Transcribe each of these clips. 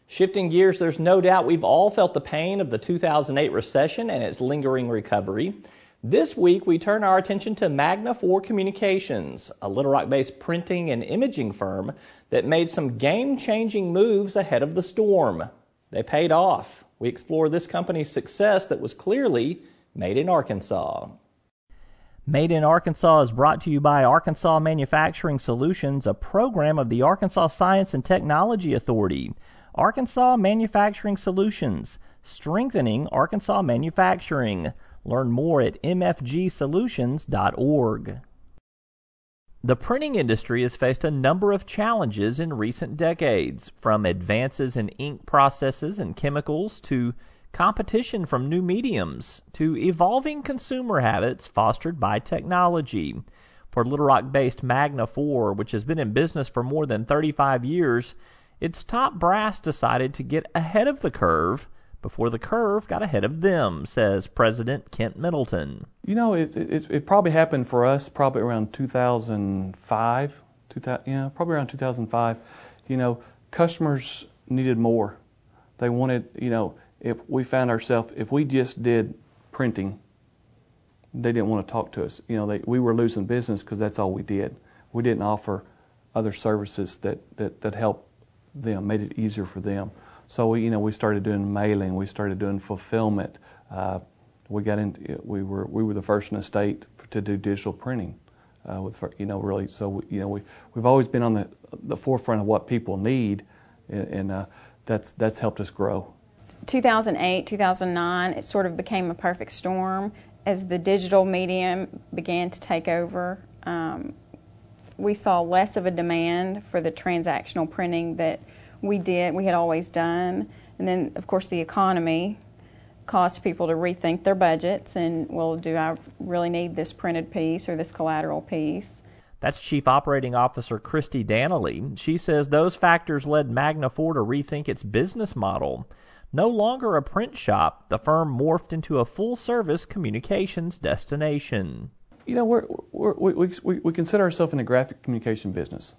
Shifting gears, there's no doubt we've all felt the pain of the 2008 recession and its lingering recovery. This week, we turn our attention to Magna IV Communications, a Little Rock-based printing and imaging firm that made some game-changing moves ahead of the storm. They paid off. We explore this company's success that was clearly made in Arkansas. Made in Arkansas is brought to you by Arkansas Manufacturing Solutions, a program of the Arkansas Science and Technology Authority. Arkansas Manufacturing Solutions, strengthening Arkansas manufacturing. Learn more at mfgsolutions.org. The printing industry has faced a number of challenges in recent decades, from advances in ink processes and chemicals to competition from new mediums to evolving consumer habits fostered by technology. For Little Rock-based Magna IV, which has been in business for more than 35 years, its top brass decided to get ahead of the curve before the curve got ahead of them, says President Kent Middleton. You know, it probably happened for us probably around 2005. Probably around 2005. You know, customers needed more. They wanted, if we found ourselves, if we just did printing, they didn't want to talk to us. We were losing business because that's all we did. We didn't offer other services that helped them, made it easier for them. So we started doing mailing, we started doing fulfillment. We were the first in the state to do digital printing. Really. So we've always been on the forefront of what people need, and that's helped us grow. 2008, 2009, it sort of became a perfect storm as the digital medium began to take over. We saw less of a demand for the transactional printing that we had always done. And then, of course, the economy caused people to rethink their budgets and, well, do I really need this printed piece or this collateral piece? That's Chief Operating Officer Christy Danley. She says those factors led Magna IV to rethink its business model. No longer a print shop, the firm morphed into a full-service communications destination. We consider ourselves in the graphic communication business.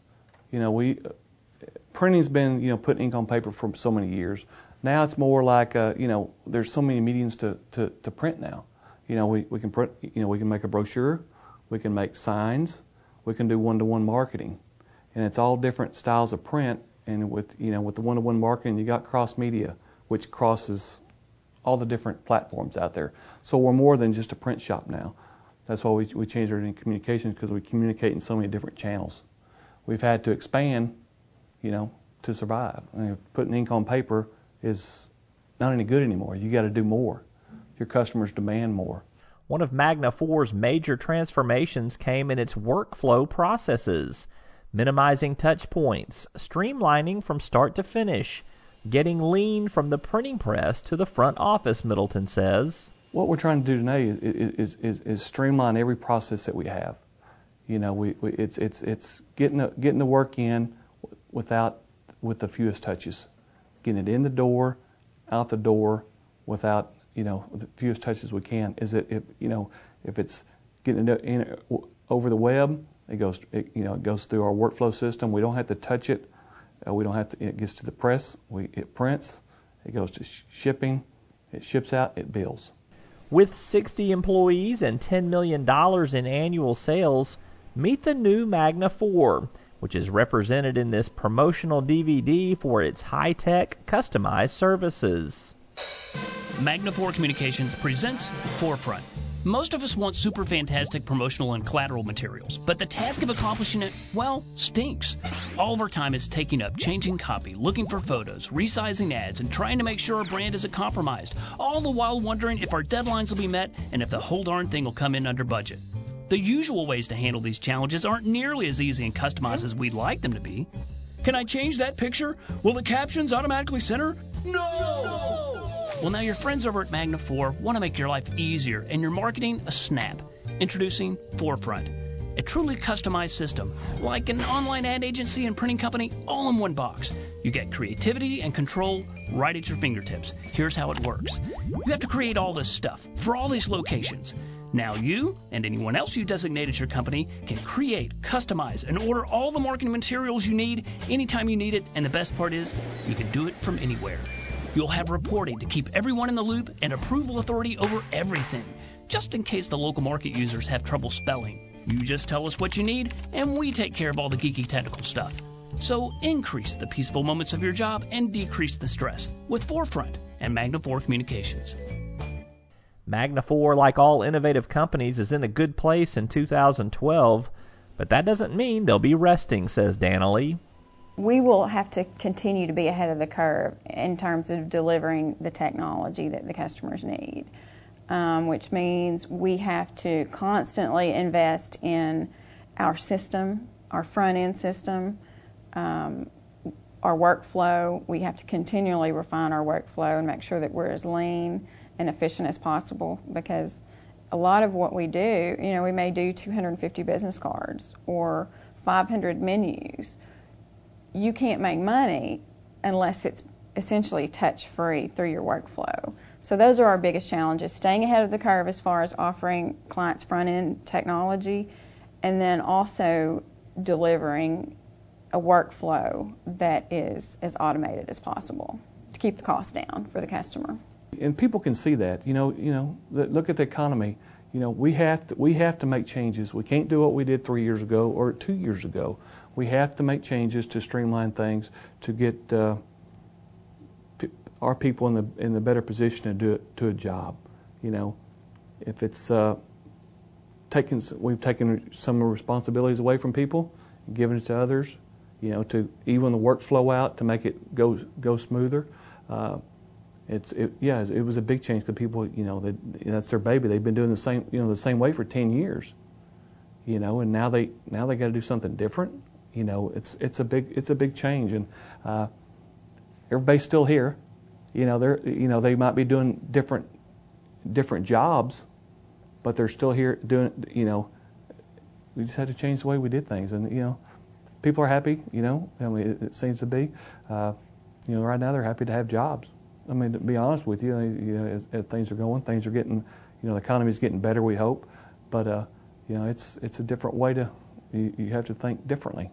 Printing's been, putting ink on paper for so many years. Now it's more like, there's so many mediums to print now. We can print, we can make a brochure, we can make signs, we can do one-to-one marketing, and it's all different styles of print. And with the one-to-one marketing, you got cross media, which crosses all the different platforms out there. So we're more than just a print shop now. That's why we changed our communications, because we communicate in so many different channels. We've had to expand, to survive. Putting ink on paper is not any good anymore. You got to do more. Your customers demand more. One of Magna IV's major transformations came in its workflow processes, minimizing touch points, streamlining from start to finish, getting lean from the printing press to the front office, Middleton says. What we're trying to do today is streamline every process that we have. It's getting the work in with the fewest touches, getting it in the door, out the door, without the fewest touches we can. If it's getting it in over the web, it goes through our workflow system. We don't have to touch it. It gets to the press. It prints. It goes to shipping. It ships out. It bills. With 60 employees and $10 million in annual sales, meet the new Magna IV, which is represented in this promotional DVD for its high-tech, customized services. Magna IV Communications presents Forefront. Most of us want super fantastic promotional and collateral materials, but the task of accomplishing it, well, stinks. All of our time is taken up changing copy, looking for photos, resizing ads, and trying to make sure our brand isn't compromised, all the while wondering if our deadlines will be met and if the whole darn thing will come in under budget. The usual ways to handle these challenges aren't nearly as easy and customized as we'd like them to be. Can I change that picture? Will the captions automatically center? No! Well, now your friends over at Magna IV want to make your life easier and your marketing a snap. Introducing Forefront, a truly customized system, like an online ad agency and printing company all in one box. You get creativity and control right at your fingertips. Here's how it works. You have to create all this stuff for all these locations. Now you and anyone else you designate as your company can create, customize, and order all the marketing materials you need anytime you need it, and the best part is you can do it from anywhere. You'll have reporting to keep everyone in the loop and approval authority over everything, just in case the local market users have trouble spelling. You just tell us what you need, and we take care of all the geeky technical stuff. So increase the peaceful moments of your job and decrease the stress with Forefront and Magna IV Communications. Magna IV, like all innovative companies, is in a good place in 2012, but that doesn't mean they'll be resting, says Danalee. We will have to continue to be ahead of the curve in terms of delivering the technology that the customers need, which means we have to constantly invest in our system, our front-end system, our workflow. We have to continually refine our workflow and make sure that we're as lean and efficient as possible, because a lot of what we do, we may do 250 business cards or 500 menus. You can't make money unless it's essentially touch-free through your workflow. So those are our biggest challenges, staying ahead of the curve as far as offering clients front-end technology, and then also delivering a workflow that is as automated as possible to keep the cost down for the customer. And people can see that. Look at the economy. We have to make changes. We can't do what we did 3 years ago or 2 years ago. We have to make changes to streamline things to get our people in the better position to do a job. If it's we've taken some responsibilities away from people, and given it to others. To even the workflow out to make it go smoother. It was a big change to people. That's their baby. They've been doing the same way for 10 years. And now they got to do something different. It's a big change, and everybody's still here. They might be doing different jobs, but they're still here doing. We just had to change the way we did things, and people are happy. It seems to be. Right now they're happy to have jobs. To be honest with you, as things are going, things are getting, the economy's getting better, we hope. But, it's a different way you have to think differently.